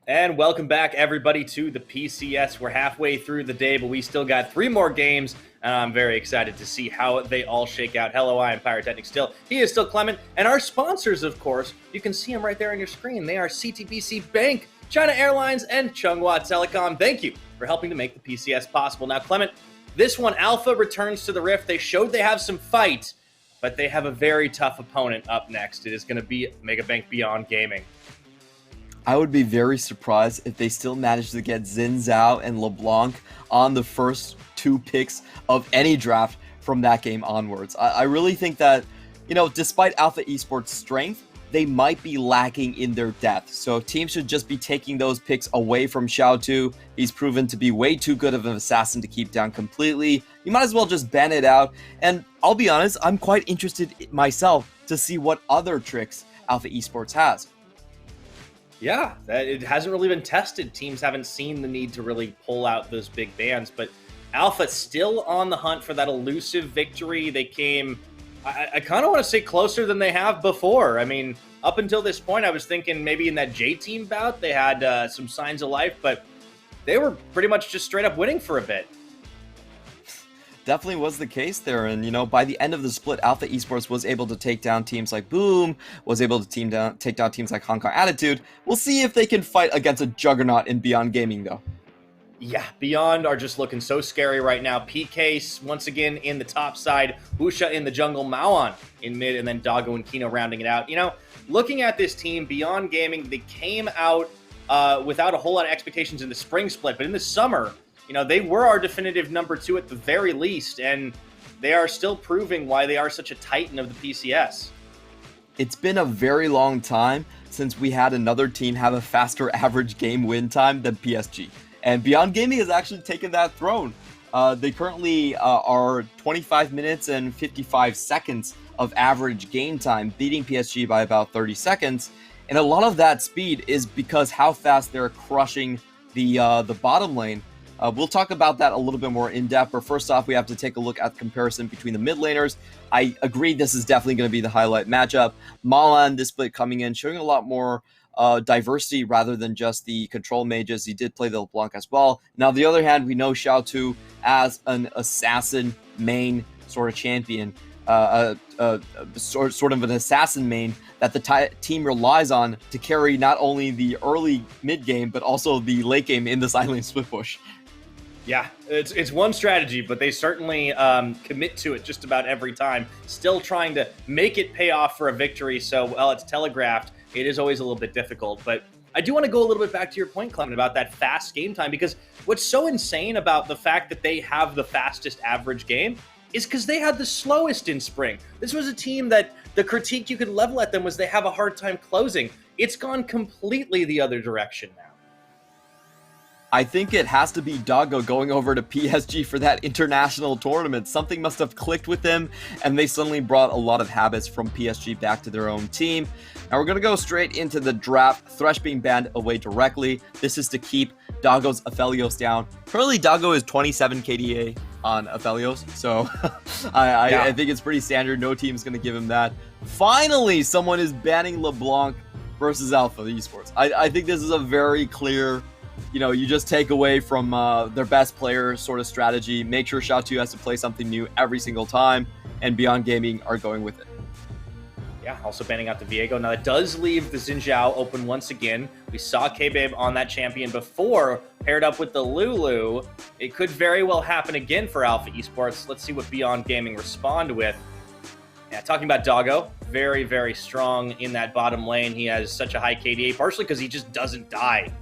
And welcome back, everybody, to the PCS. We're halfway through the day, but we still got 3 more games, and I'm very excited to see how they all shake out. Hello, I am Pyrotechnic still. He is still Clement. And our sponsors, of course, you can see them right there on your screen. They are CTBC Bank, China Airlines, and Chunghwa Telecom. Thank you for helping to make the PCS possible. Now, Clement, this one, Alpha returns to the Rift. They showed they have some fight, but they have a very tough opponent up next. It is going to be Megabank Beyond Gaming. I would be very surprised if they still managed to get Xin Zhao and LeBlanc on the first 2 picks of any draft from that game onwards. I really think that, despite Alpha Esports' strength, they might be lacking in their depth. So teams should just be taking those picks away from Xiao2. He's proven to be way too good of an assassin to keep down completely. You might as well just ban it out. And I'll be honest, I'm quite interested myself to see what other tricks Alpha Esports has. Yeah, it hasn't really been tested. Teams haven't seen the need to really pull out those big bans, but Alpha still on the hunt for that elusive victory. They came, I kind of want to say, closer than they have before. I mean, up until this point, I was thinking maybe in that J-Team bout, they had some signs of life, but they were pretty much just straight up winning for a bit. Definitely was the case there, and by the end of the split, Alpha Esports was able to take down teams like Boom, was able to take down teams like Hong Kong Attitude. We'll see if they can fight against a juggernaut in Beyond Gaming, though. Yeah, Beyond are just looking so scary right now. PK once again in the top side, Busha in the jungle, Maoan in mid, and then Doggo and Kino rounding it out. Looking at this team, Beyond Gaming, they came out without a whole lot of expectations in the spring split, but in the summer, they were our definitive number 2 at the very least, and they are still proving why they are such a titan of the PCS. It's been a very long time since we had another team have a faster average game win time than PSG. And Beyond Gaming has actually taken that throne. They currently are 25 minutes and 55 seconds of average game time, beating PSG by about 30 seconds. And a lot of that speed is because how fast they're crushing the bottom lane. We'll talk about that a little bit more in depth, but first off, we have to take a look at the comparison between the mid laners. I agree this is definitely going to be the highlight matchup. Malan, this split coming in, showing a lot more diversity rather than just the control mages. He did play the LeBlanc as well. Now, on the other hand, we know Xiao2 as an assassin main sort of champion, sort of an assassin main that the team relies on to carry not only the early mid game, but also the late game in the silent split push. Yeah, it's one strategy, but they certainly commit to it just about every time. Still trying to make it pay off for a victory, so while it's telegraphed, it is always a little bit difficult. But I do want to go a little bit back to your point, Clement, about that fast game time, because what's so insane about the fact that they have the fastest average game is because they had the slowest in spring. This was a team that the critique you could level at them was they have a hard time closing. It's gone completely the other direction now. I think it has to be Doggo going over to PSG for that international tournament. Something must have clicked with him, and they suddenly brought a lot of habits from PSG back to their own team. Now we're going to go straight into the draft. Thresh being banned away directly. This is to keep Doggo's Aphelios down. Currently, Doggo is 27 KDA on Aphelios, so I think it's pretty standard. No team is going to give him that. Finally, someone is banning LeBlanc versus Alpha Esports. I think this is a very clear... you just take away from their best player sort of strategy. Make sure Xiao2 has to play something new every single time, and Beyond Gaming are going with it. Yeah, also banning out the Viego. Now, that does leave the Xin Zhao open once again. We saw K-Babe on that champion before, paired up with the Lulu. It could very well happen again for Alpha Esports. Let's see what Beyond Gaming respond with. Yeah, talking about Doggo, very, very strong in that bottom lane. He has such a high KDA, partially because he just doesn't die.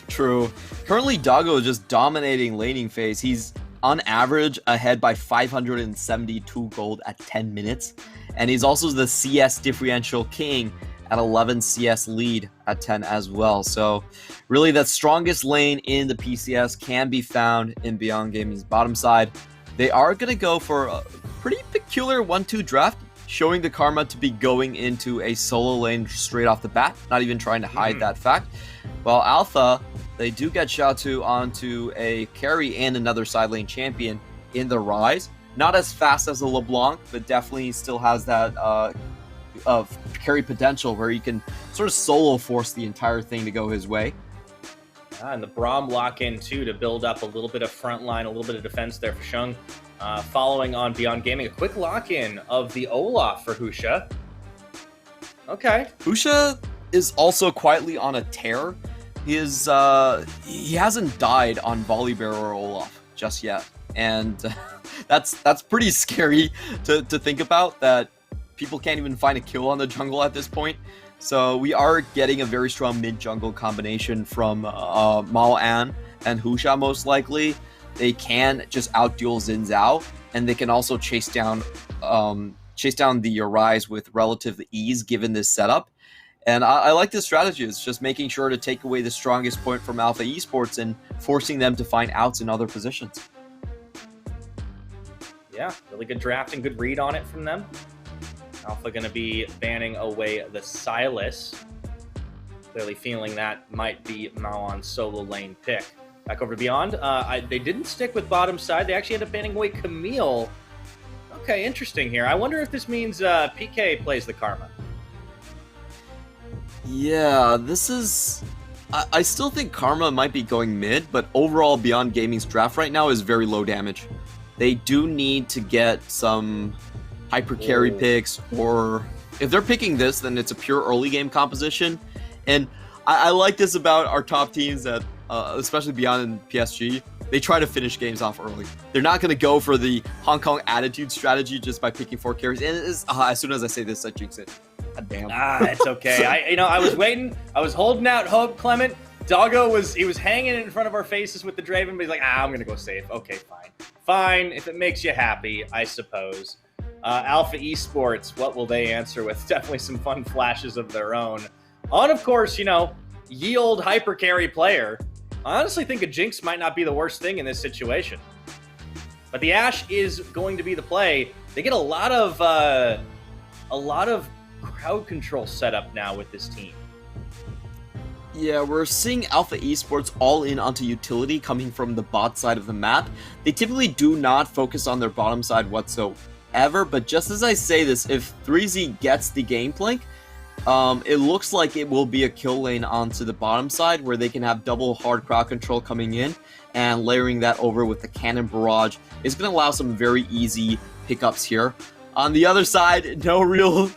True. Currently, Doggo is just dominating laning phase. He's on average ahead by 572 gold at 10 minutes. And he's also the CS differential king at 11 CS lead at 10 as well. So really the strongest lane in the PCS can be found in Beyond Gaming's bottom side. They are going to go for a pretty peculiar 1-2 draft, showing the karma to be going into a solo lane straight off the bat, not even trying to hide that fact. While Alpha, they do get Xiao2 onto a carry and another side lane champion in the Rise. Not as fast as a LeBlanc, but definitely still has that carry potential where he can sort of solo force the entire thing to go his way. And the Braum lock in too to build up a little bit of front line, a little bit of defense there for Shung. Following on Beyond Gaming, a quick lock in of the Olaf for Husha. Okay. Husha is also quietly on a tear. He hasn't died on Volibear or Olaf just yet, and that's pretty scary to think about, that people can't even find a kill on the jungle at this point. So we are getting a very strong mid-jungle combination from Mao An and Husha most likely. They can just outduel Xin Zhao, and they can also chase down the Arise with relative ease given this setup. And I like this strategy. It's just making sure to take away the strongest point from Alpha Esports and forcing them to find outs in other positions. Yeah, really good drafting, good read on it from them. Alpha going to be banning away the Silas. Clearly feeling that might be Maoan's solo lane pick. Back over to Beyond. They didn't stick with bottom side. They actually ended up banning away Camille. Okay, interesting here. I wonder if this means PK plays the Karma. Yeah, this is... I still think Karma might be going mid, but overall Beyond Gaming's draft right now is very low damage. They do need to get some hyper carry picks, or if they're picking this, then it's a pure early game composition. And I like this about our top teams, that especially Beyond and PSG, they try to finish games off early. They're not going to go for the Hong Kong attitude strategy just by picking 4 carries. And as soon as I say this, I jinx it. God damn. It's okay. I was waiting. I was holding out hope, Clement. Doggo was hanging in front of our faces with the Draven, but he's like, I'm gonna go safe. Okay, fine. If it makes you happy, I suppose. Alpha Esports, what will they answer with? Definitely some fun flashes of their own. On, of course, ye old hyper carry player. I honestly think a Jinx might not be the worst thing in this situation. But the Ashe is going to be the play. They get a lot of crowd control set up now with this team. Yeah, we're seeing Alpha Esports all in onto utility coming from the bot side of the map. They typically do not focus on their bottom side whatsoever, but just as I say this, if 3Z gets the Gangplank, it looks like it will be a kill lane onto the bottom side where they can have double hard crowd control coming in, and layering that over with the cannon barrage is going to allow some very easy pickups here. On the other side, no real...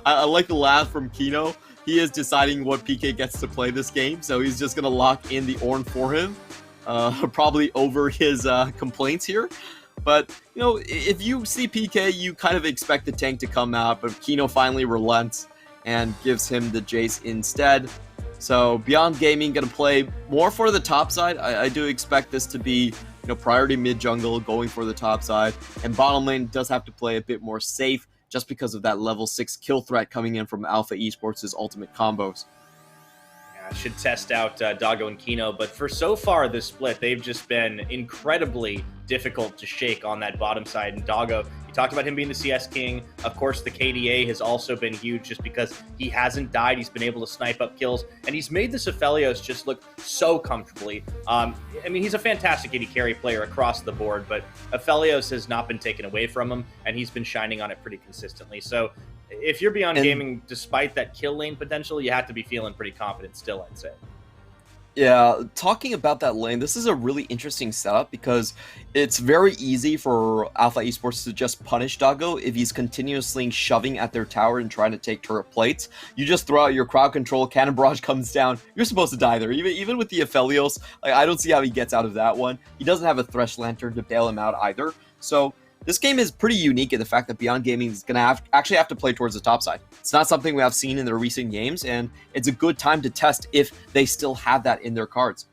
I like the laugh from Kino. He is deciding what PK gets to play this game, so he's just going to lock in the Ornn for him, probably over his complaints here. But, if you see PK, you kind of expect the tank to come out, but Kino finally relents and gives him the Jace instead. So Beyond Gaming going to play more for the top side. I do expect this to be priority mid jungle, going for the top side, and bottom lane does have to play a bit more safe just because of that level 6 kill threat coming in from Alpha Esports' ultimate combos. Yeah, should test out Doggo and Kino, but for so far this split, they've just been incredibly difficult to shake on that bottom side. And Doggo, you talked about him being the CS king. Of course, the KDA has also been huge just because he hasn't died. He's been able to snipe up kills, and he's made this Aphelios just look so comfortably. He's a fantastic AD carry player across the board, but Aphelios has not been taken away from him, and he's been shining on it pretty consistently. So if you're Beyond Gaming, despite that kill lane potential, you have to be feeling pretty confident still, I'd say. Yeah, talking about that lane, this is a really interesting setup because it's very easy for Alpha Esports to just punish Doggo if he's continuously shoving at their tower and trying to take turret plates. You just throw out your crowd control, cannon barrage comes down, you're supposed to die there. Even with the Aphelios, I don't see how he gets out of that one. He doesn't have a Thresh Lantern to bail him out either. So this game is pretty unique in the fact that Beyond Gaming is going to actually have to play towards the top side. It's not something we have seen in their recent games, and it's a good time to test if they still have that in their cards.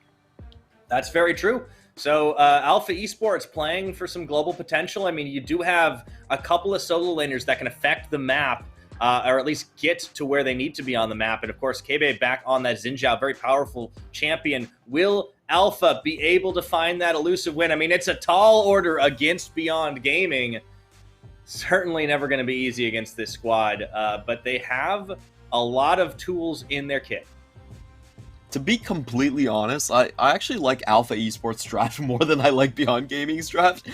That's very true. So Alpha Esports playing for some global potential. You do have a couple of solo laners that can affect the map, or at least get to where they need to be on the map. And of course, Kebe back on that Xin Zhao, very powerful champion. Will Alpha be able to find that elusive win? It's a tall order against Beyond Gaming. Certainly never going to be easy against this squad, but they have a lot of tools in their kit. To be completely honest, I actually like Alpha Esports draft more than I like Beyond Gaming's draft.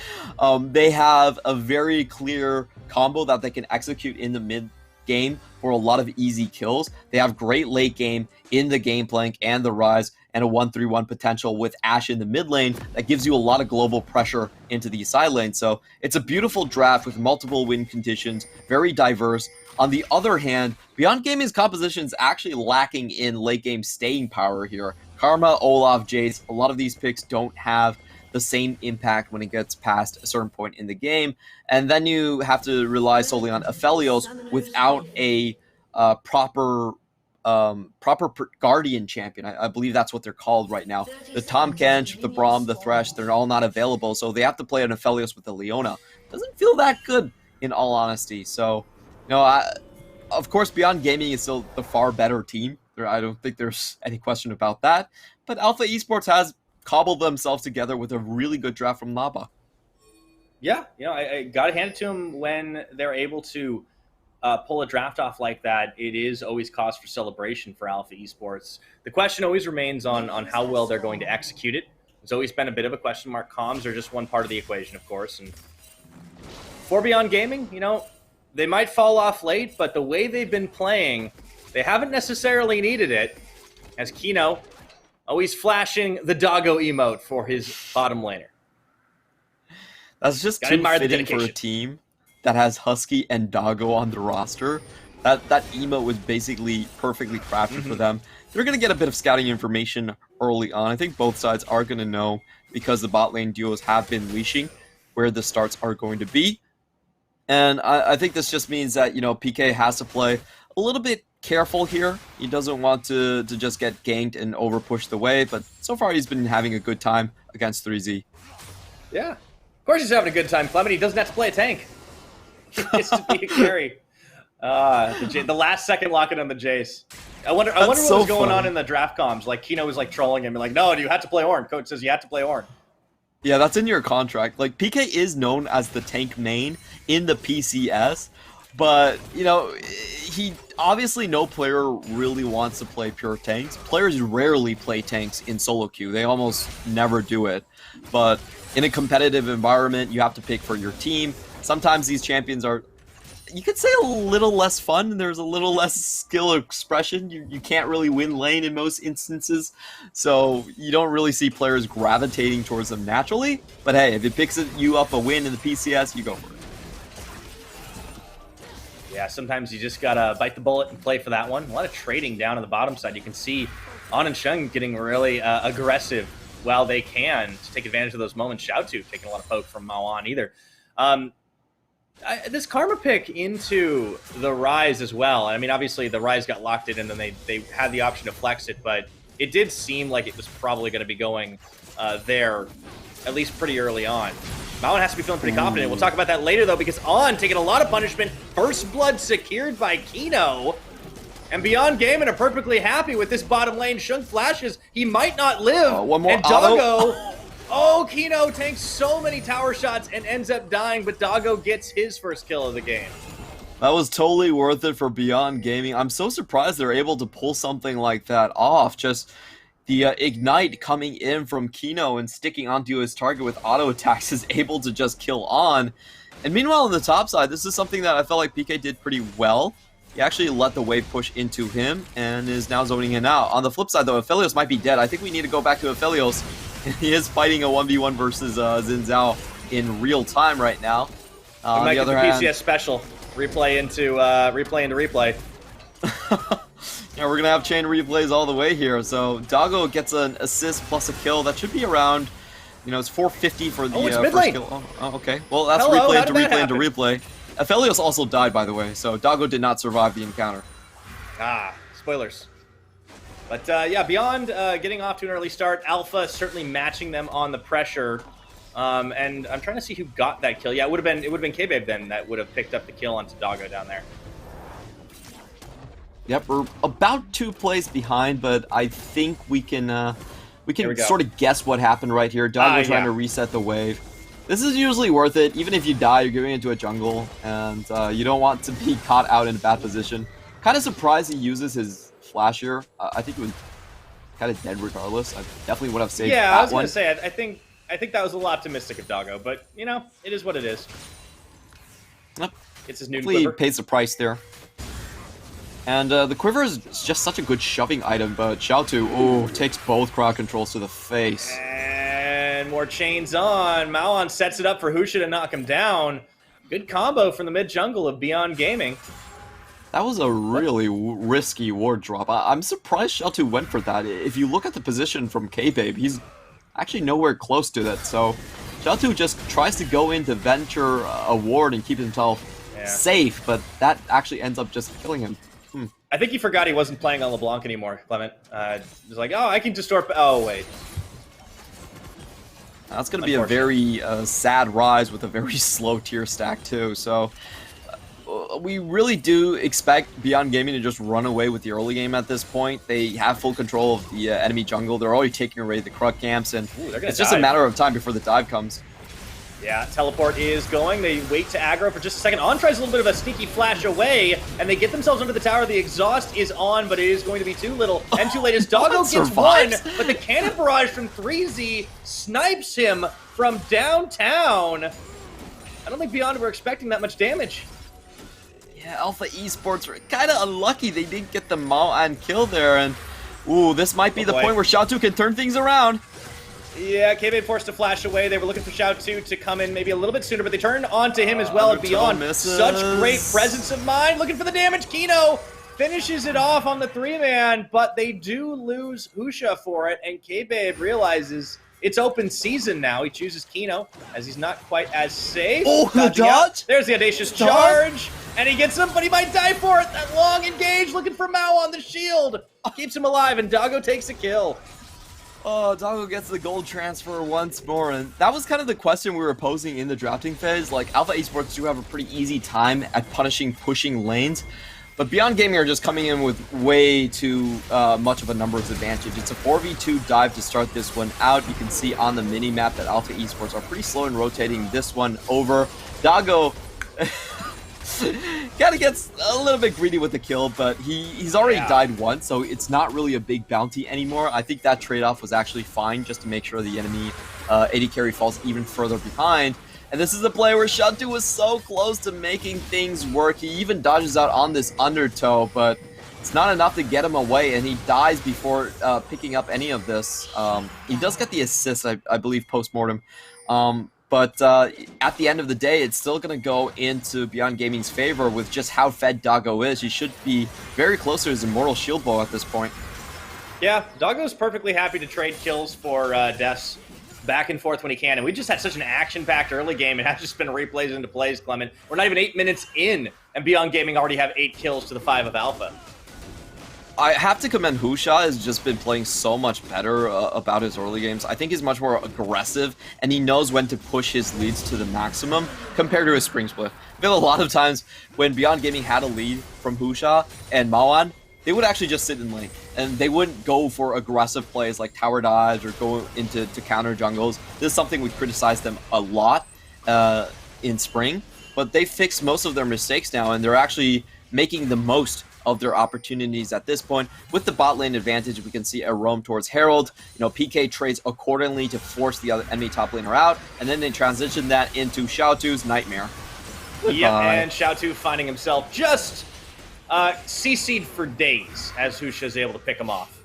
They have a very clear combo that they can execute in the mid game for a lot of easy kills. They have great late game in the Gangplank and the Rise, and a 1-3-1 potential with Ashe in the mid lane that gives you a lot of global pressure into the side lane. So it's a beautiful draft with multiple win conditions, very diverse. On the other hand, Beyond Gaming's composition is actually lacking in late game staying power here. Karma, Olaf, Jace, a lot of these picks don't have the same impact when it gets past a certain point in the game. And then you have to rely solely on Aphelios without a proper Guardian champion. I believe that's what they're called right now. The Tahm Kench, the Braum, the Thresh, they're all not available, so they have to play an Aphelios with the Leona. Doesn't feel that good, in all honesty. So, of course, Beyond Gaming is still the far better team. I don't think there's any question about that. But Alpha Esports has cobbled themselves together with a really good draft from Naba. Yeah, I got to hand it to them when they're able to pull a draft off like that. It is always cause for celebration for Alpha Esports. The question always remains on how well they're going to execute it. It's always been a bit of a question mark. Comms are just one part of the equation, of course. And for Beyond Gaming, they might fall off late, but the way they've been playing, they haven't necessarily needed it. As Kino always flashing the doggo emote for his bottom laner. That's just too fitting for a team that has Husky and Doggo on the roster. That emote was basically perfectly crafted for them. They're going to get a bit of scouting information early on. I think both sides are going to know, because the bot lane duos have been leashing, where the starts are going to be. And I think this just means that, PK has to play a little bit careful here. He doesn't want to just get ganked and over push the wave, but so far he's been having a good time against 3Z. Yeah, of course he's having a good time, Clement. He doesn't have to play a tank. He gets to be a carry. The last second lock-in on the Jace. I wonder what was going on in the draft comms. Like, Kino was like trolling him, like, no, you had to play Ornn. Coach says you had to play Ornn. Yeah, that's in your contract. Like, PK is known as the tank main in the PCS, but, he obviously, no player really wants to play pure tanks. Players rarely play tanks in solo queue. They almost never do it. But in a competitive environment, you have to pick for your team. Sometimes these champions are, you could say, a little less fun. There's a little less skill expression. You can't really win lane in most instances. So you don't really see players gravitating towards them naturally. But hey, if it picks you up a win in the PCS, you go for it. Yeah, sometimes you just gotta bite the bullet and play for that one. A lot of trading down on the bottom side. You can see On and Sheng getting really aggressive while they can to take advantage of those moments. Xiaotu taking a lot of poke from Maoan either. This Karma pick into the Rise as well. I mean, obviously the Rise got locked in and then they had the option to flex it, but it did seem like it was probably going to be going there at least pretty early on. Maoan has to be feeling pretty confident. We'll talk about that later, though, because On taking a lot of punishment. First blood secured by Kino. And Beyond Gaming are perfectly happy with this bottom lane. Shung flashes. He might not live. One more and Doggo. Oh, Kino takes so many tower shots and ends up dying, but Doggo gets his first kill of the game. That was totally worth it for Beyond Gaming. I'm so surprised they're able to pull something like that off. Just the Ignite coming in from Kino and sticking onto his target with auto attacks is able to just kill On. And meanwhile, on the top side, this is something that I felt like PK did pretty well. He actually let the wave push into him and is now zoning him out. On the flip side, though, Aphelios might be dead. I think we need to go back to Aphelios. He is fighting a 1v1 versus Xin Zhao in real time right now. On the other hand, PCS special replay into replay. Yeah, we're gonna have chain replays all the way here. So Doggo gets an assist plus a kill. That should be around, it's 450 for the it's first mid-lane. kill. Oh, okay. Well, that's Hello, replay how into did that replay into happen? replay. Aphelios also died, by the way, so Doggo did not survive the encounter. Spoilers. But yeah, Beyond getting off to an early start. Alpha certainly matching them on the pressure. And I'm trying to see who got that kill. Yeah, it would have been K-Babe then that would have picked up the kill onto Doggo down there. Yep, we're about 2 plays behind, but I think we can sort of guess what happened right here. Doggo trying to reset the wave. This is usually worth it. Even if you die, you're going into a jungle, and you don't want to be caught out in a bad position. Kind of surprised he uses his flash here. I think it was kind of dead regardless. I definitely would have saved that one. Yeah, I was going to say, I think that was a little optimistic of Doggo, but, it is what it is. Yep. It's his new Hopefully he quiver. pays the price there. And the quiver is just such a good shoving item, but Xiaotu, takes both crowd controls to the face. And more chains on. Maoan sets it up for Husha to knock him down. Good combo from the mid jungle of Beyond Gaming. That was a really risky ward drop. I'm surprised Xiaotu went for that. If you look at the position from K-Babe, he's actually nowhere close to that. So Xiaotu just tries to go in to venture a ward and keep himself safe, but that actually ends up just killing him. I think he forgot he wasn't playing on LeBlanc anymore, Clement. He's like, oh, I can distort. Oh, wait. That's going to be a very sad rise with a very slow tier stack, too. So we really do expect Beyond Gaming to just run away with the early game at this point. They have full control of the enemy jungle. They're already taking away the Kruk camps, and it's just a matter of time before the dive comes. Yeah, teleport is going. They wait to aggro for just a second. On tries a little bit of a sneaky flash away, and they get themselves under the tower. The exhaust is on, but it is going to be too little and too late as Doggo gets one, but the cannon barrage from 3Z snipes him from downtown. I don't think Beyond were expecting that much damage. Yeah, Alpha Esports were kind of unlucky. They didn't get the Maoan kill there, and this might be the point where Xiaotu can turn things around. Yeah, K-Babe forced to flash away. They were looking for Xiaotu to come in maybe a little bit sooner, but they turned onto him as well and Beyond. Such great presence of mind. Looking for the damage. Kino finishes it off on the 3-man, but they do lose Husha for it, and K-Babe realizes it's open season now. He chooses Kino as he's not quite as safe. Oh, the dodge! There's the audacious charge, and he gets him, but he might die for it. That long engage, looking for Mao on the shield. Keeps him alive, and Doggo takes a kill. Oh, Doggo gets the gold transfer once more, and that was kind of the question we were posing in the drafting phase. Like, Alpha Esports do have a pretty easy time at pushing lanes, but Beyond Gaming are just coming in with way too much of a numbers advantage. It's a 4v2 dive to start this one out. You can see on the mini-map that Alpha Esports are pretty slow in rotating this one over. Doggo kind of gets a little bit greedy with the kill, but he's already died once, so it's not really a big bounty anymore. I think that trade-off was actually fine, just to make sure the enemy AD carry falls even further behind. And this is a play where Xiaotu was so close to making things work. He even dodges out on this undertow, but it's not enough to get him away, and he dies before picking up any of this. He does get the assist, I believe, post-mortem. But at the end of the day, it's still going to go into Beyond Gaming's favor with just how fed Doggo is. He should be very close to his Immortal Shield Bow at this point. Yeah, Doggo's perfectly happy to trade kills for deaths back and forth when he can. And we just had such an action-packed early game. It has just been replays into plays, Clement. We're not even 8 minutes in, and Beyond Gaming already have 8 kills to the 5 of Alpha. I have to commend Husha. Has just been playing so much better about his early games. I think he's much more aggressive, and he knows when to push his leads to the maximum compared to his spring split. I feel a lot of times when Beyond Gaming had a lead from Husha and Maoan, they would actually just sit in lane, and they wouldn't go for aggressive plays like tower dives or go into counter jungles. This is something we criticized them a lot in spring, but they fixed most of their mistakes now, and they're actually making the most of their opportunities at this point. With the bot lane advantage, we can see a roam towards Herald. PK trades accordingly to force the other enemy top laner out, and then they transition that into Xiaotu's Nightmare. Yep, and Xiaotu finding himself just CC'd for days as Husha is able to pick him off.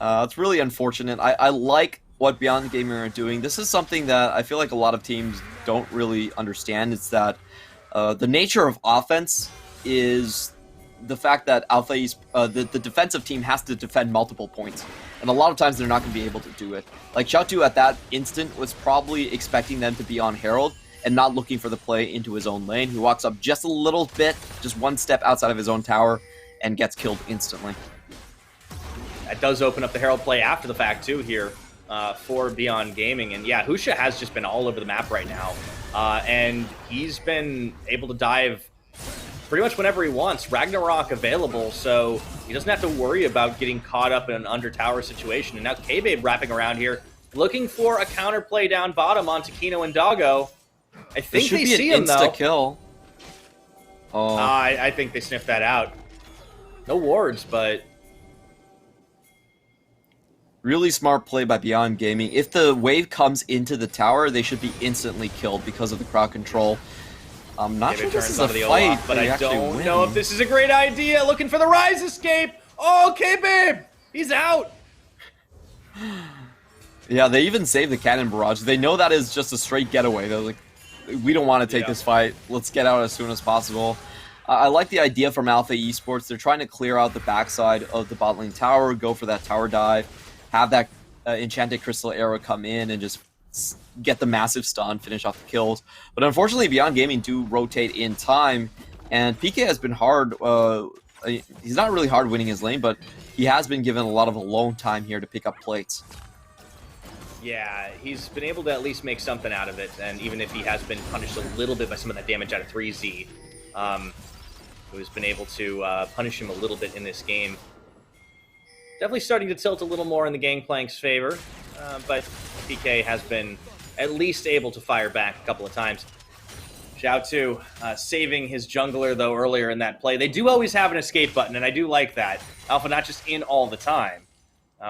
It's really unfortunate. I like what Beyond Gaming are doing. This is something that I feel like a lot of teams don't really understand. It's that the nature of offense is the fact that the defensive team has to defend multiple points, and a lot of times they're not going to be able to do it. Like Xiaotu at that instant was probably expecting them to be on Herald and not looking for the play into his own lane. He walks up just a little bit, just one step outside of his own tower, and gets killed instantly. That does open up the Herald play after the fact too here for Beyond Gaming, and yeah, Husha has just been all over the map right now, and he's been able to dive pretty much whenever he wants. Ragnarok available, so he doesn't have to worry about getting caught up in an under tower situation. And now K-Babe wrapping around here, looking for a counterplay down bottom onto Kino and Doggo. I think they see him though. Kill. Oh. I think they sniffed that out. No wards, but really smart play by Beyond Gaming. If the wave comes into the tower, they should be instantly killed because of the crowd control. I'm not sure this is a onto the fight, Olaf, but I don't win. know if this is a great idea. Looking for the Rise escape. Oh, okay, babe. He's out. Yeah, they even saved the cannon barrage. They know that is just a straight getaway. They're like, we don't want to take this fight. Let's get out as soon as possible. I like the idea from Alpha Esports. They're trying to clear out the backside of the bot lane tower, go for that tower dive, have that enchanted crystal arrow come in and just get the massive stun, finish off the kills. But unfortunately, Beyond Gaming do rotate in time, and PK has been hard. He's not really hard winning his lane, but he has been given a lot of alone time here to pick up plates. Yeah, he's been able to at least make something out of it, and even if he has been punished a little bit by some of that damage out of 3Z, who's been able to punish him a little bit in this game. Definitely starting to tilt a little more in the Gangplank's favor, but PK has been at least able to fire back a couple of times. Xiao saving his jungler, though, earlier in that play. They do always have an escape button, and I do like that. Alpha not just in all the time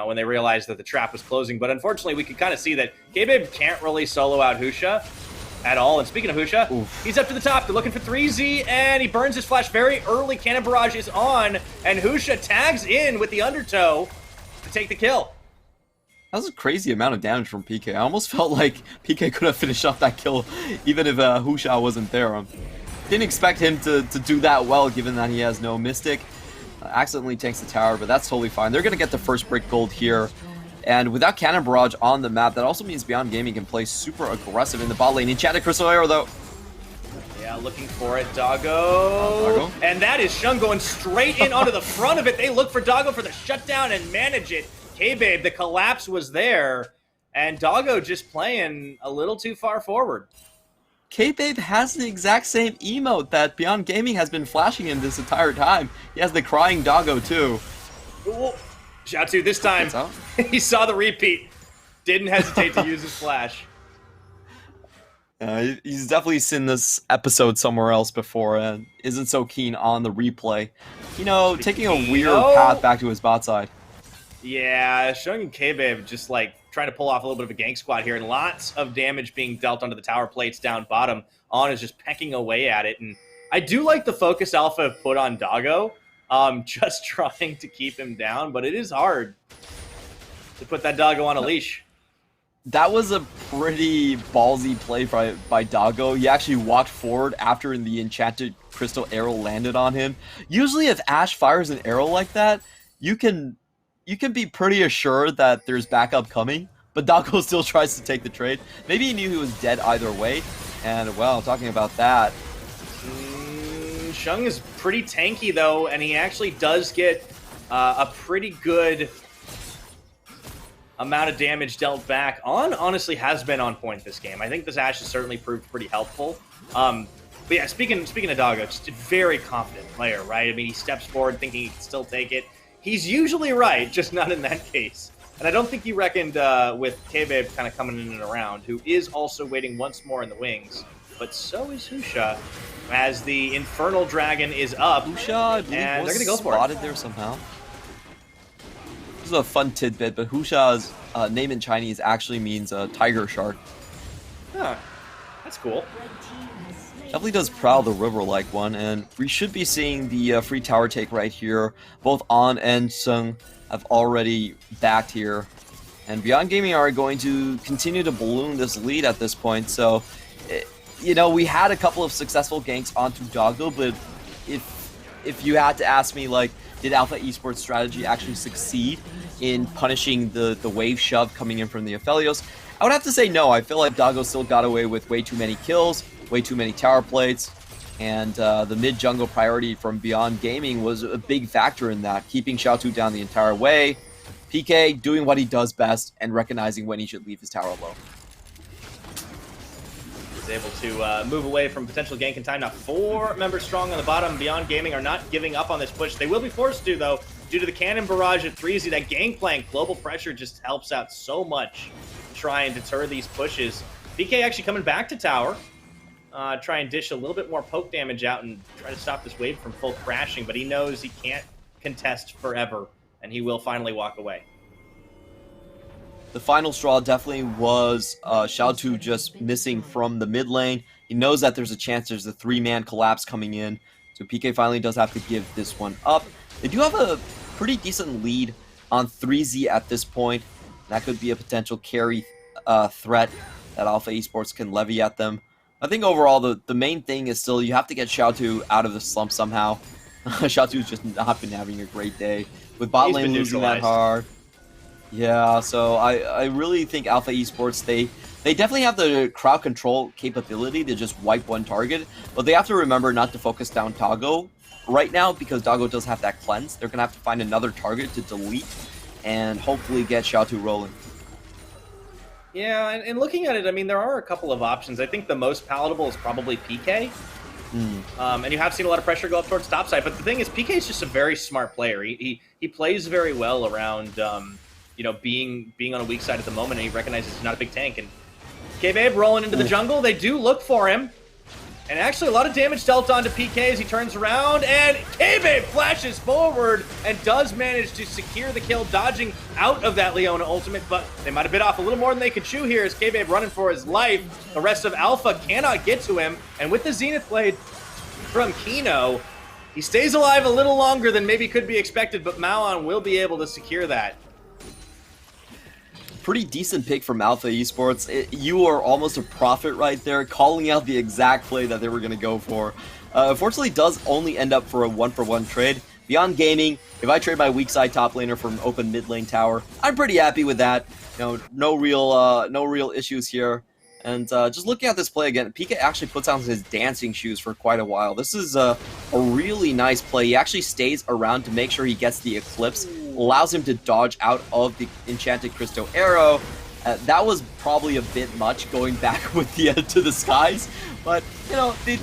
when they realized that the trap was closing, but unfortunately we could kind of see that K-Babe can't really solo out Husha at all. And speaking of Husha, he's up to the top. They're looking for 3Z, and he burns his flash very early. Cannon Barrage is on, and Husha tags in with the undertow to take the kill. That was a crazy amount of damage from PK. I almost felt like PK could have finished off that kill even if Husha wasn't there. Didn't expect him to do that well given that he has no Mystic. Accidentally tanks the tower, but that's totally fine. They're going to get the first brick gold here. And without Cannon Barrage on the map, that also means Beyond Gaming can play super aggressive in the bot lane. Enchanted Crystal Arrow, though. Yeah, looking for it, Doggo. And that is Shung going straight in onto the front of it. They look for Doggo for the shutdown and manage it. K-Babe, the collapse was there, and Doggo just playing a little too far forward. K-Babe has the exact same emote that Beyond Gaming has been flashing him this entire time. He has the crying Doggo, too. Ooh. Xiao this time, he saw the repeat. Didn't hesitate to use his flash. He's definitely seen this episode somewhere else before and isn't so keen on the replay. You know, taking a weird path back to his bot side. Yeah, showing K-Babe just like trying to pull off a little bit of a gank squad here, and lots of damage being dealt onto the tower plates down bottom. On is just pecking away at it, and I do like the focus Alpha put on Doggo, just trying to keep him down, but it is hard to put that Doggo on a leash. That was a pretty ballsy play by Doggo. He actually walked forward after the enchanted crystal arrow landed on him. Usually if Ashe fires an arrow like that, you can be pretty assured that there's backup coming, but Doggo still tries to take the trade. Maybe he knew he was dead either way, and well, talking about that. Shung is pretty tanky though, and he actually does get a pretty good amount of damage dealt back. Honestly has been on point this game. I think this Ashe has certainly proved pretty helpful. But yeah, speaking of Doggo, just a very confident player, right? I mean, he steps forward thinking he can still take it. He's usually right, just not in that case. And I don't think he reckoned with K-Babe kind of coming in and around, who is also waiting once more in the wings. But so is Husha, as the Infernal Dragon is up. Husha, I believe, and they're going to go for spotted there somehow. This is a fun tidbit, but Husha's name in Chinese actually means tiger shark. Huh, that's cool. Definitely does prowl the river like one, and we should be seeing the free tower take right here. Both On and Sung have already backed here, and Beyond Gaming are going to continue to balloon this lead at this point. So, you know, we had a couple of successful ganks onto Doggo, but if you had to ask me, like, did Alpha Esports strategy actually succeed in punishing the wave shove coming in from the Aphelios? I would have to say no. I feel like Doggo still got away with way too many kills, way too many tower plates, and the mid-jungle priority from Beyond Gaming was a big factor in that, keeping Xiao down the entire way. PK doing what he does best and recognizing when he should leave his tower low. He's able to move away from potential gank in time. Now 4 members strong on the bottom. Beyond Gaming are not giving up on this push. They will be forced to, though, due to the cannon barrage at 3Z. That Gangplank global pressure just helps out so much to try and deter these pushes. PK actually coming back to tower. Try and dish a little bit more poke damage out and try to stop this wave from full crashing, but he knows he can't contest forever, and he will finally walk away. The final straw definitely was Xiao just missing from the mid lane, He knows that there's a chance there's a 3-man collapse coming in. So PK finally does have to give this one up. They do have a pretty decent lead on 3Z at this point. That could be a potential carry threat that Alpha Esports can levy at them. I think overall the main thing is still you have to get Xiaotu out of the slump somehow. Xiaotu's just not been having a great day. With bot lane losing that hard. Yeah, so I really think Alpha Esports, they definitely have the crowd control capability to just wipe one target, but they have to remember not to focus down Doggo right now because Doggo does have that cleanse. They're going to have to find another target to delete and hopefully get Xiaotu rolling. Yeah, and looking at it, I mean, there are a couple of options. I think the most palatable is probably PK. And you have seen a lot of pressure go up towards topside, but the thing is, PK is just a very smart player. He plays very well around, you know, being on a weak side at the moment, and he recognizes he's not a big tank. And K-Babe rolling into the jungle. They do look for him. And actually, a lot of damage dealt onto PK as he turns around, and K-Babe flashes forward and does manage to secure the kill, dodging out of that Leona ultimate, but they might have bit off a little more than they could chew here as K-Babe running for his life. The rest of Alpha cannot get to him, and with the Zenith Blade from Kino, he stays alive a little longer than maybe could be expected, but Maoan will be able to secure that. Pretty decent pick from Alpha Esports. You are almost a prophet right there, calling out the exact play that they were going to go for. Unfortunately, does only end up for a 1-for-1 trade. Beyond Gaming, if I trade my weak side top laner for an open mid lane tower, I'm pretty happy with that. You know, no real issues here. And just looking at this play again, PK actually puts on his dancing shoes for quite a while. This is a really nice play. He actually stays around to make sure he gets the Eclipse, allows him to dodge out of the Enchanted Crystal Arrow. That was probably a bit much going back with the to the skies, but you know, the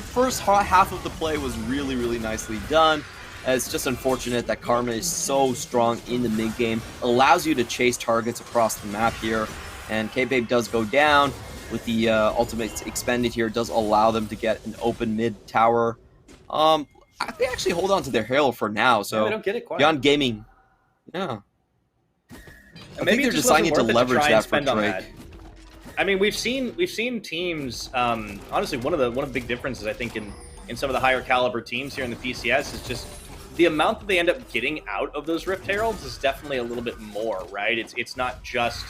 first half of the play was really nicely done. It's just unfortunate that Karma is so strong in the mid game, allows you to chase targets across the map here, and K-Babe does go down with the ultimate expended here. Does allow them to get an open mid tower. They actually hold on to their Herald for now, so yeah, they don't get it quite. Beyond Gaming, yeah. I think they're deciding to leverage that for Drake. I mean, we've seen teams. Honestly, one of the big differences I think in some of the higher caliber teams here in the PCS is just the amount that they end up getting out of those Rift Heralds is definitely a little bit more, right? It's not just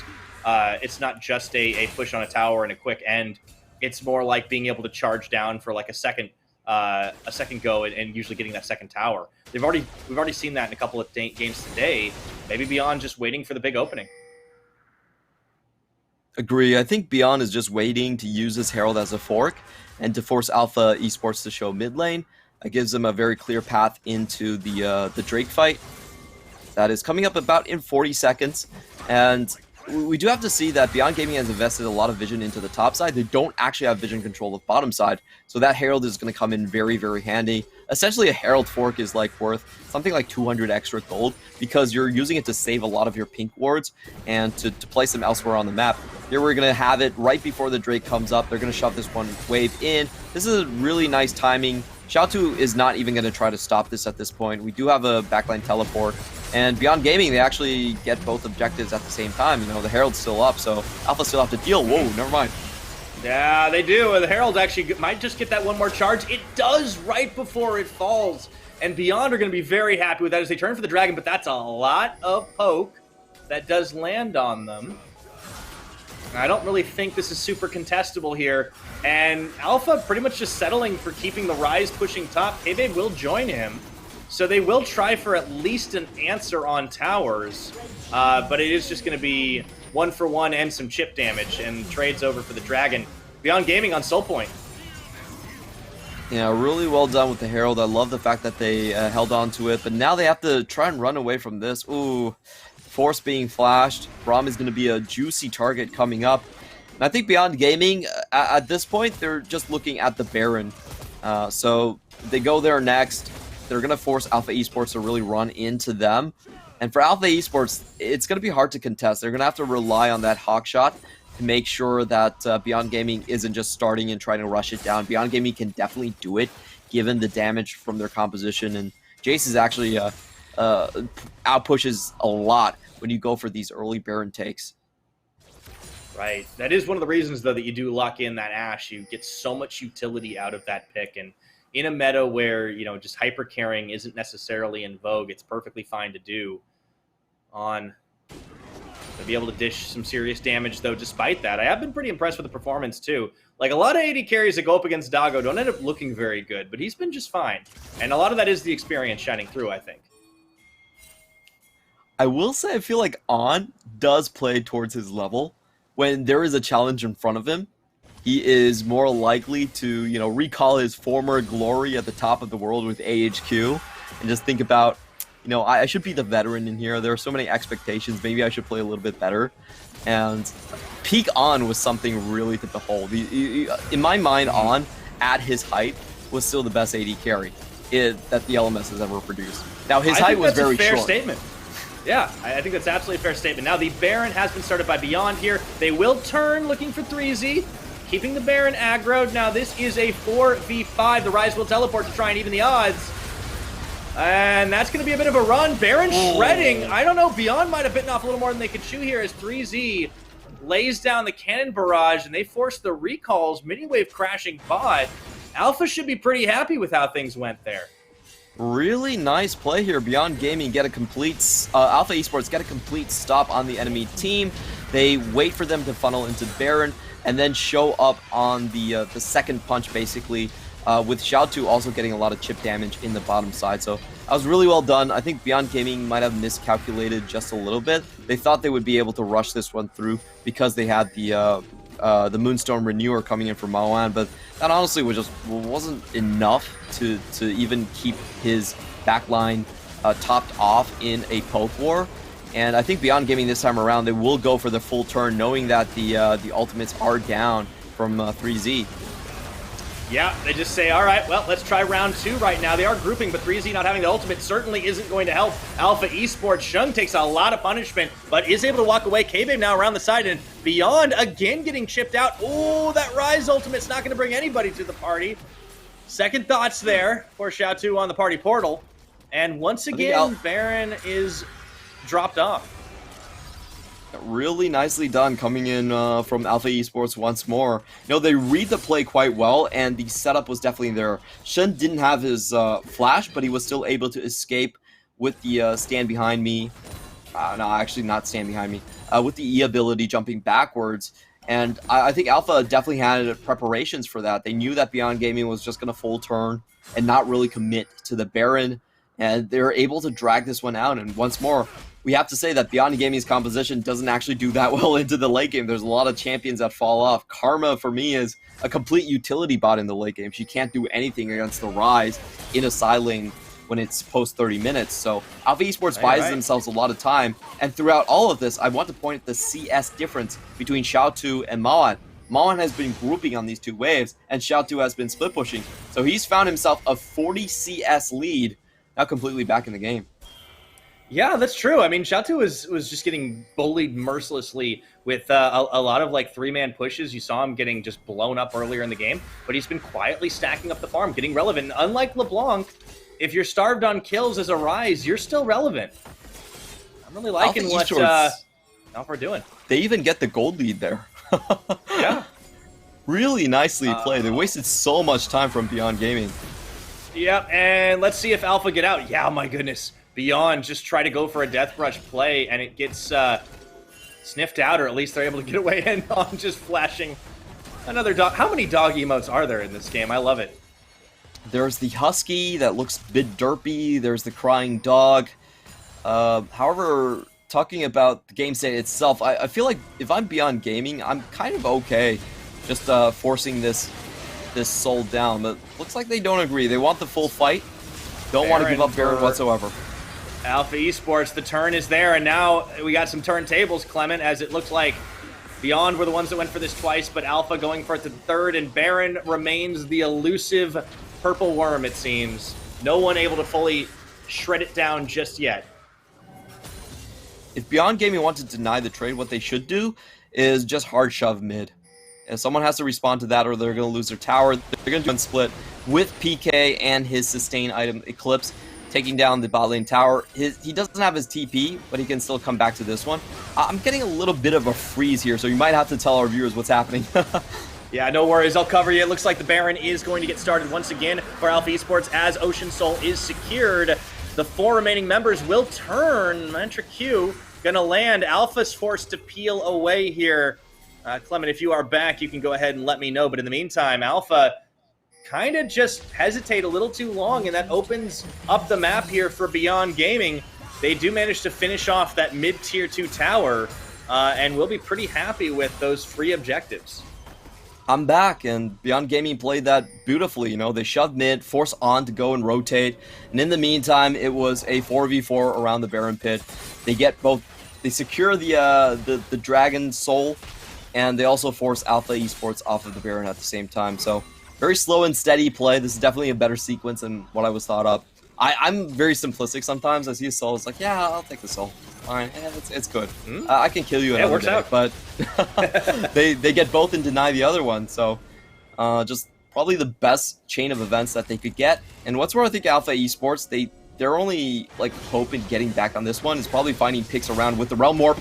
a push on a tower and a quick end. It's more like being able to charge down for like a second go and usually getting that second tower. We've already seen that in a couple of games today. Maybe Beyond just waiting for the big opening. Agree. I think Beyond is just waiting to use this Herald as a fork and to force Alpha Esports to show mid lane. It gives them a very clear path into the Drake fight that is coming up about in 40 seconds. And we do have to see that Beyond Gaming has invested a lot of vision into the top side. They don't actually have vision control of bottom side, so that Herald is going to come in very handy. Essentially, a Herald fork is like worth something like 200 extra gold because you're using it to save a lot of your pink wards and to place them elsewhere on the map. Here we're going to have it right before the Drake comes up. They're going to shove this one wave in. This is really nice timing. Xiaotu is not even going to try to stop this at this point. We do have a backline teleport. And Beyond Gaming, they actually get both objectives at the same time. You know, the Herald's still up, so Alpha still have to deal. Whoa, never mind. Yeah, they do. The Herald actually might just get that one more charge. It does right before it falls. And Beyond are going to be very happy with that as they turn for the dragon, but that's a lot of poke that does land on them. I don't really think this is super contestable here. And Alpha pretty much just settling for keeping the Rise pushing top. K-Babe will join him. So they will try for at least an answer on towers. But it is just going to be 1-for-1 and some chip damage. And trade's over for the Dragon. Beyond Gaming on Soul Point. Yeah, really well done with the Herald. I love the fact that they held on to it. But now they have to try and run away from this. Ooh, Force being flashed. Braum is going to be a juicy target coming up. And I think Beyond Gaming, at this point, they're just looking at the Baron. So they go there next. They're going to force Alpha Esports to really run into them. And for Alpha Esports, it's going to be hard to contest. They're going to have to rely on that hawk shot to make sure that Beyond Gaming isn't just starting and trying to rush it down. Beyond Gaming can definitely do it, given the damage from their composition. And Jace is actually outpushes a lot when you go for these early Baron takes. Right. That is one of the reasons, though, that you do lock in that Ashe. You get so much utility out of that pick. And in a meta where, just hyper carrying isn't necessarily in vogue, it's perfectly fine to do on to be able to dish some serious damage, though, despite that. I have been pretty impressed with the performance, too. Like, a lot of AD carries that go up against Dago don't end up looking very good, but he's been just fine. And a lot of that is the experience shining through, I think. I will say I feel like On does play towards his level. When there is a challenge in front of him, he is more likely to, recall his former glory at the top of the world with AHQ and just think about, I should be the veteran in here. There are so many expectations. Maybe I should play a little bit better. And peak On was something really to behold. In my mind, On, at his height, was still the best AD carry that the LMS has ever produced. Now, his height was very short. That's a fair statement. Yeah, I think that's absolutely a fair statement. Now, the Baron has been started by Beyond here. They will turn looking for 3Z, keeping the Baron aggroed. Now, this is a 4v5. The Rise will teleport to try and even the odds. And that's going to be a bit of a run. Baron shredding. I don't know. Beyond might have bitten off a little more than they could chew here as 3Z lays down the cannon barrage, and they force the recalls. Miniwave crashing bot. Alpha should be pretty happy with how things went there. Really nice play here. Beyond Gaming get a complete Alpha Esports get a complete stop on the enemy team. They wait for them to funnel into Baron and then show up on the second punch, basically, with Xiaotu also getting a lot of chip damage in the bottom side. So that was really well done. I think Beyond Gaming might have miscalculated just a little bit. They thought they would be able to rush this one through because they had the Moonstone Renewer coming in from Maoan, but that honestly wasn't enough to even keep his backline topped off in a poke war. And I think Beyond Gaming this time around, they will go for the full turn, knowing that the ultimates are down from 3Z. Yeah, they just say, all right, well, let's try round 2 right now. They are grouping, but 3Z not having the ultimate certainly isn't going to help Alpha Esports. Shung takes a lot of punishment, but is able to walk away. K-Babe now around the side, and Beyond again getting chipped out. Oh, that Rise ultimate's not going to bring anybody to the party. Second thoughts there for Xiaotu on the party portal. And once again, Baron is dropped off. Really nicely done coming in from Alpha Esports once more. They read the play quite well, and the setup was definitely there. Shen didn't have his flash, but he was still able to escape with the stand behind me. No, actually not stand behind me. With the E ability jumping backwards. And I think Alpha definitely had preparations for that. They knew that Beyond Gaming was just going to full turn and not really commit to the Baron. And they were able to drag this one out. And once more, we have to say that Beyond Gaming's composition doesn't actually do that well into the late game. There's a lot of champions that fall off. Karma, for me, is a complete utility bot in the late game. She can't do anything against the Rise in a side lane when it's post 30 minutes. So Alpha Esports buys themselves a lot of time. And throughout all of this, I want to point at the CS difference between Xiaotu and Maoan. Maoan has been grouping on these two waves, and Xiaotu has been split pushing. So he's found himself a 40 CS lead, now completely back in the game. Yeah, that's true. I mean, Xiaotu was just getting bullied mercilessly with a lot of like 3-man pushes. You saw him getting just blown up earlier in the game, but he's been quietly stacking up the farm, getting relevant. And unlike LeBlanc, if you're starved on kills as a Rise, you're still relevant. I'm really liking what Alpha are doing. They even get the gold lead there. Yeah. Really nicely played. They wasted so much time from Beyond Gaming. Yeah, and let's see if Alpha get out. Yeah, my goodness. Beyond just try to go for a Death Rush play, and it gets sniffed out, or at least they're able to get away and on just flashing another dog. How many dog emotes are there in this game? I love it. There's the Husky that looks a bit derpy. There's the Crying Dog. However, talking about the game state itself, I feel like if I'm Beyond Gaming, I'm kind of okay just forcing this soul down. But looks like they don't agree. They want the full fight. Don't want to give up Baron whatsoever. Alpha Esports, the turn is there, and now we got some turntables, Clement, as it looks like Beyond were the ones that went for this twice, but Alpha going for it the third, and Baron remains the elusive purple worm, it seems. No one able to fully shred it down just yet. If Beyond Gaming want to deny the trade, what they should do is just hard shove mid. And someone has to respond to that, or they're going to lose their tower. They're going to do one split with PK and his sustain item Eclipse. taking down the bot lane tower. He doesn't have his TP, but he can still come back to this one. I'm getting a little bit of a freeze here, so you might have to tell our viewers what's happening. Yeah, no worries. I'll cover you. It looks like the Baron is going to get started once again for ALF Esports as Ocean Soul is secured. The 4 remaining members will turn. Mantra Q gonna land. Alpha's forced to peel away here. Clement, if you are back, you can go ahead and let me know. But in the meantime, Alpha kind of just hesitate a little too long, and that opens up the map here for Beyond Gaming. They do manage to finish off that mid-tier 2 tower, and we'll be pretty happy with those free objectives. I'm back, and Beyond Gaming played that beautifully. You know, they shoved mid, force on to go and rotate, and in the meantime, it was a 4v4 around the Baron pit. They get both, they secure the Dragon Soul, and they also force Alpha Esports off of the Baron at the same time. So very slow and steady play. This is definitely a better sequence than what I was thought of. I'm very simplistic sometimes. I see a soul, it's like, yeah, I'll take the soul. All right, yeah, it's good. I can kill you another day, out. But they get both and deny the other one. So just probably the best chain of events that they could get. And what's where I think Alpha Esports, their only like hope in getting back on this one is probably finding picks around with the Realm Warp.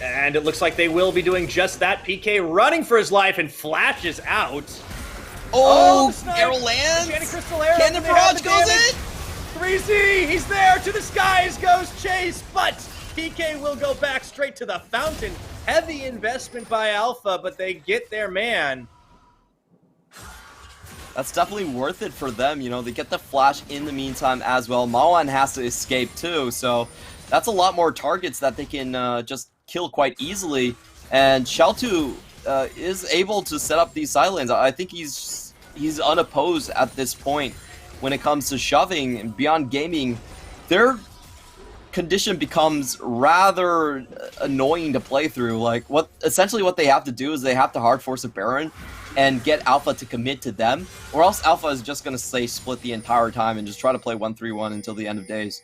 And it looks like they will be doing just that. PK running for his life and flashes out. Oh, arrow lands. Cannon Barrage goes in. 3Z, he's there, to the skies goes Chase, but PK will go back straight to the fountain. Heavy investment by Alpha, but they get their man. That's definitely worth it for them, you know, they get the flash in the meantime as well. Mawan has to escape too, so that's a lot more targets that they can just kill quite easily. And Sheltu is able to set up these side lanes. I think he's unopposed at this point. When it comes to shoving and Beyond Gaming, their condition becomes rather annoying to play through. Like essentially what they have to do is they have to hard force a Baron and get Alpha to commit to them, or else Alpha is just gonna stay split the entire time and just try to play 1-3-1 until the end of days.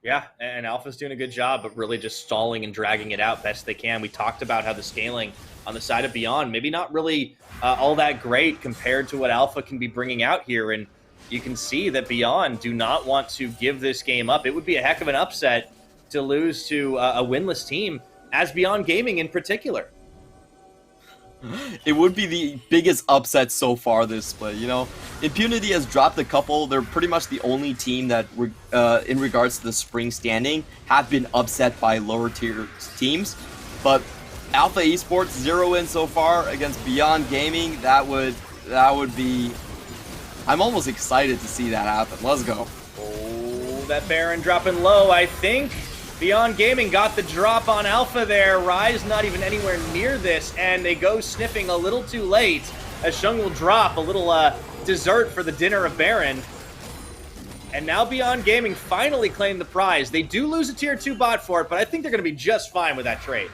Yeah, and Alpha's doing a good job of really just stalling and dragging it out best they can. We talked about how the scaling on the side of Beyond maybe not really all that great compared to what Alpha can be bringing out here, and you can see that Beyond do not want to give this game up. It would be a heck of an upset to lose to a winless team, as Beyond Gaming in particular. It would be the biggest upset so far this split, you know. Impunity has dropped a couple. They're pretty much the only team that, in regards to the spring standing, have been upset by lower tier teams. But Alpha Esports 0-win so far against Beyond Gaming. That would be. I'm almost excited to see that happen. Let's go. Oh, that Baron dropping low, I think. Beyond Gaming got the drop on Alpha there. Rise not even anywhere near this, and they go sniffing a little too late as Shung will drop a little dessert for the dinner of Baron. And now Beyond Gaming finally claim the prize. They do lose a tier 2 bot for it, but I think they're going to be just fine with that trade.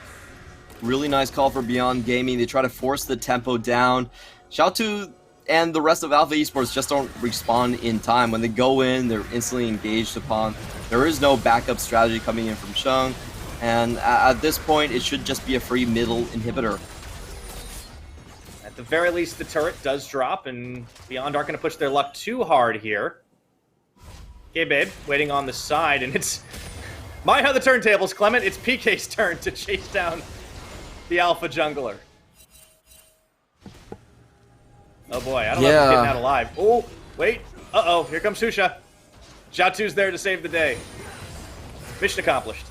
Really nice call for Beyond Gaming. They try to force the tempo down. Shout to and the rest of Alpha Esports just don't respawn in time. When they go in, they're instantly engaged upon. There is no backup strategy coming in from Shung, and at this point, it should just be a free middle inhibitor. At the very least, the turret does drop, and Beyond aren't going to push their luck too hard here. Okay, babe, waiting on the side, and it's... Mind how the turntables, Clement. It's PK's turn to chase down the Alpha jungler. Oh boy, I don't know if he's getting out alive. Oh, wait. Uh-oh, here comes Susha. Xiaotu's there to save the day. Mission accomplished.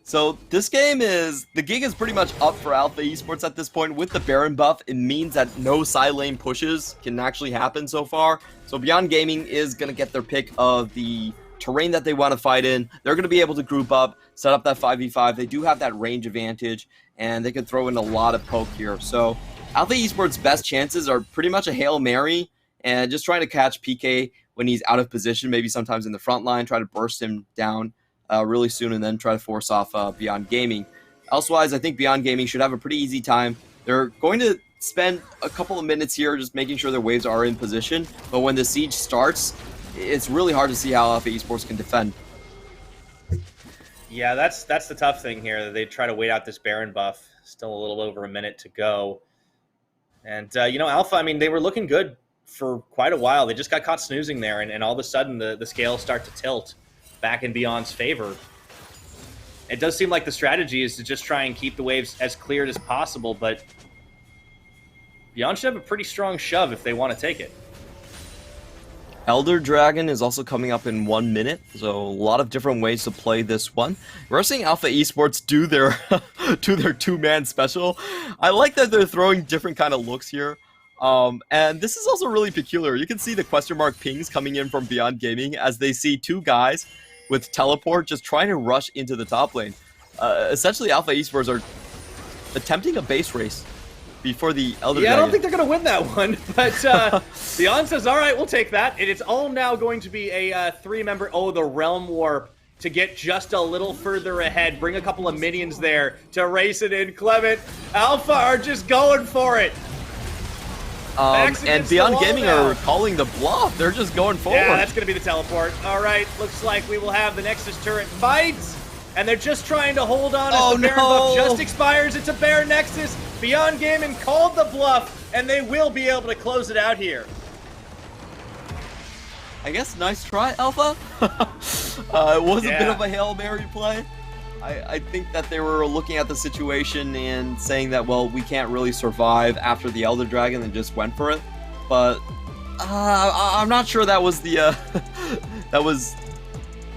So this game is, the gig is pretty much up for Alpha Esports at this point. With the Baron buff, it means that no side lane pushes can actually happen so far. So Beyond Gaming is going to get their pick of the terrain that they want to fight in. They're going to be able to group up, set up that 5v5. They do have that range advantage, and they can throw in a lot of poke here. So Alpha Esports' best chances are pretty much a Hail Mary and just trying to catch PK when he's out of position, maybe sometimes in the front line, try to burst him down really soon and then try to force off Beyond Gaming. Elsewise, I think Beyond Gaming should have a pretty easy time. They're going to spend a couple of minutes here just making sure their waves are in position, but when the siege starts, it's really hard to see how Alpha Esports can defend. Yeah, that's the tough thing here. They try to wait out this Baron buff. Still a little over a minute to go. And, you know, Alpha, I mean, they were looking good for quite a while. They just got caught snoozing there, and all of a sudden the scales start to tilt back in Beyond's favor. It does seem like the strategy is to just try and keep the waves as cleared as possible, but Beyond should have a pretty strong shove if they want to take it. Elder Dragon is also coming up in 1 minute, so a lot of different ways to play this one. We're seeing Alpha Esports do their do their two-man special. I like that they're throwing different kind of looks here. And this is also really peculiar. You can see the question mark pings coming in from Beyond Gaming as they see two guys with teleport just trying to rush into the top lane. Essentially, Alpha Esports are attempting a base race before the Elder Dragon. I don't think they're going to win that one, but Beyond says, all right, we'll take that. And it's all now going to be a three-member, the Realm Warp to get just a little further ahead, bring a couple of minions there to race it in. Clement, Alpha are just going for it. And Beyond Gaming are calling the bluff. They're just going forward. Yeah, that's going to be the teleport. All right, looks like we will have the Nexus turret fight. And they're just trying to hold on as the Baron buff just expires. It's a Baron Nexus. Beyond Gaming called the bluff, and they will be able to close it out here. I guess nice try, Alpha. It was a bit of a Hail Mary play. I think that they were looking at the situation and saying that, well, we can't really survive after the Elder Dragon and just went for it. But I'm not sure that was the... that was...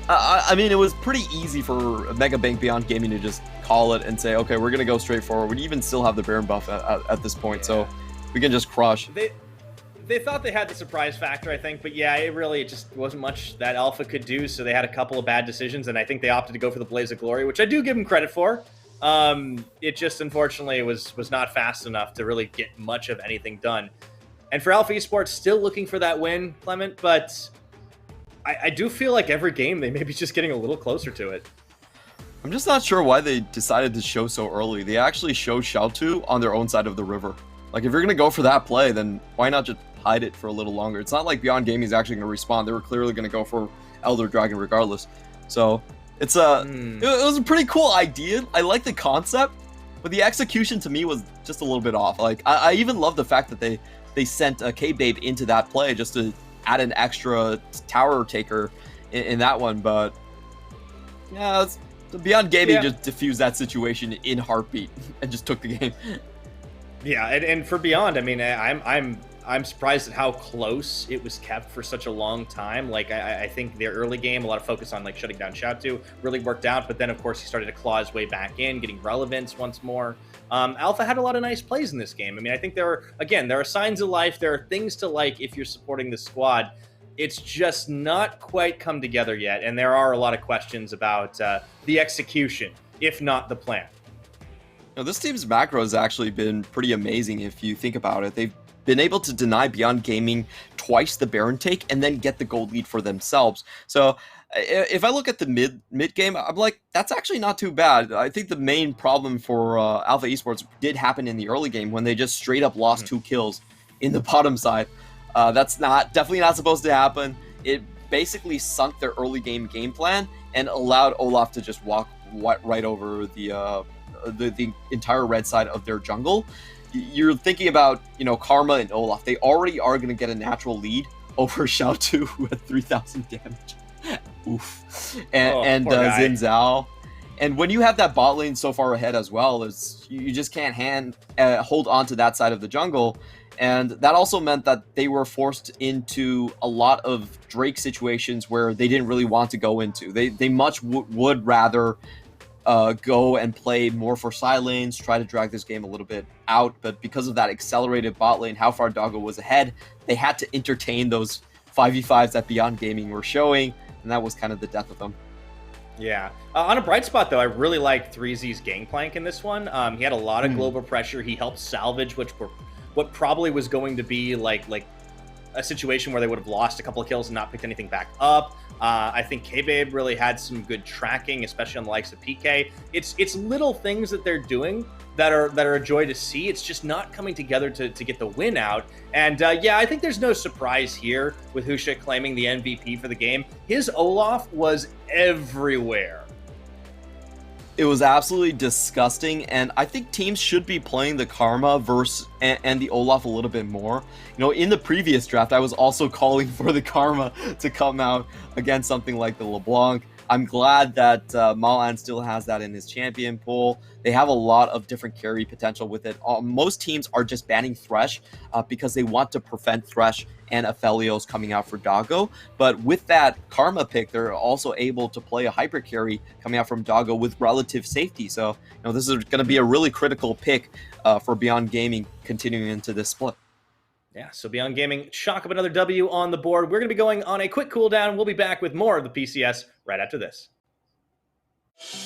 I mean, it was pretty easy for Mega Bank Beyond Gaming to just call it and say, okay, we're going to go straight forward. We even still have the Baron buff at this point, so we can just crush. They thought they had the surprise factor, I think, but yeah, it just wasn't much that Alpha could do, so they had a couple of bad decisions, and I think they opted to go for the Blaze of Glory, which I do give them credit for. It just, unfortunately, was not fast enough to really get much of anything done. And for Alpha Esports, still looking for that win, Clement, but I do feel like every game they may be just getting a little closer to it. I'm just not sure why they decided to show so early. They actually showed Xiaotu on their own side of the river. Like, if you're going to go for that play, then why not just hide it for a little longer? It's not like Beyond Gaming is actually going to respond. They were clearly going to go for Elder Dragon regardless. So, it was a pretty cool idea. I like the concept, but the execution to me was just a little bit off. Like, I even love the fact that they sent K-Babe into that play just to add an extra tower taker in that one, but yeah, Beyond Gaming just diffused that situation in heartbeat and just took the game. Yeah, and for Beyond, I mean, I'm surprised at how close it was kept for such a long time. Like, I think their early game, a lot of focus on like shutting down Xiaotu really worked out, but then of course he started to claw his way back in, getting relevance once more. Alpha had a lot of nice plays in this game. I mean, I think there are signs of life. There are things to like if you're supporting the squad. It's just not quite come together yet, and there are a lot of questions about the execution, if not the plan. Now, this team's macro has actually been pretty amazing if you think about it. They've been able to deny Beyond Gaming twice the Baron take and then get the gold lead for themselves. So if I look at the mid game, I'm like, that's actually not too bad. I think the main problem for Alpha Esports did happen in the early game when they just straight up lost 2 kills in the bottom side. That's definitely not supposed to happen. It basically sunk their early game plan and allowed Olaf to just walk right over the entire red side of their jungle. You're thinking about, Karma and Olaf. They already are going to get a natural lead over Xiaotu with 3,000 damage. Oof. And Xin Zhao. And when you have that bot lane so far ahead as well, you just can't hold on to that side of the jungle. And that also meant that they were forced into a lot of Drake situations where they didn't really want to go into. They much would rather go and play more for side lanes, try to drag this game a little bit out. But because of that accelerated bot lane, how far Doggo was ahead, they had to entertain those 5v5s that Beyond Gaming were showing, and that was kind of the death of them. Yeah. On a bright spot, though, I really liked 3Z's Gangplank in this one. He had a lot of global pressure. He helped salvage what probably was going to be like a situation where they would have lost a couple of kills and not picked anything back up. I think K-Babe really had some good tracking, especially on the likes of PK. It's little things that they're doing that are a joy to see. It's just not coming together to get the win out. And yeah, I think there's no surprise here with Husha claiming the MVP for the game. His Olaf was everywhere. It was absolutely disgusting, and I think teams should be playing the Karma and the Olaf a little bit more. In the previous draft, I was also calling for the Karma to come out against something like the LeBlanc. I'm glad that Malan still has that in his champion pool. They have a lot of different carry potential with it. Most teams are just banning Thresh because they want to prevent Thresh and Aphelios coming out for Doggo. But with that Karma pick, they're also able to play a hyper carry coming out from Doggo with relative safety. So, this is going to be a really critical pick for Beyond Gaming continuing into this split. Yeah, so Beyond Gaming, chalk up another W on the board. We're going to be going on a quick cooldown. We'll be back with more of the PCS right after this.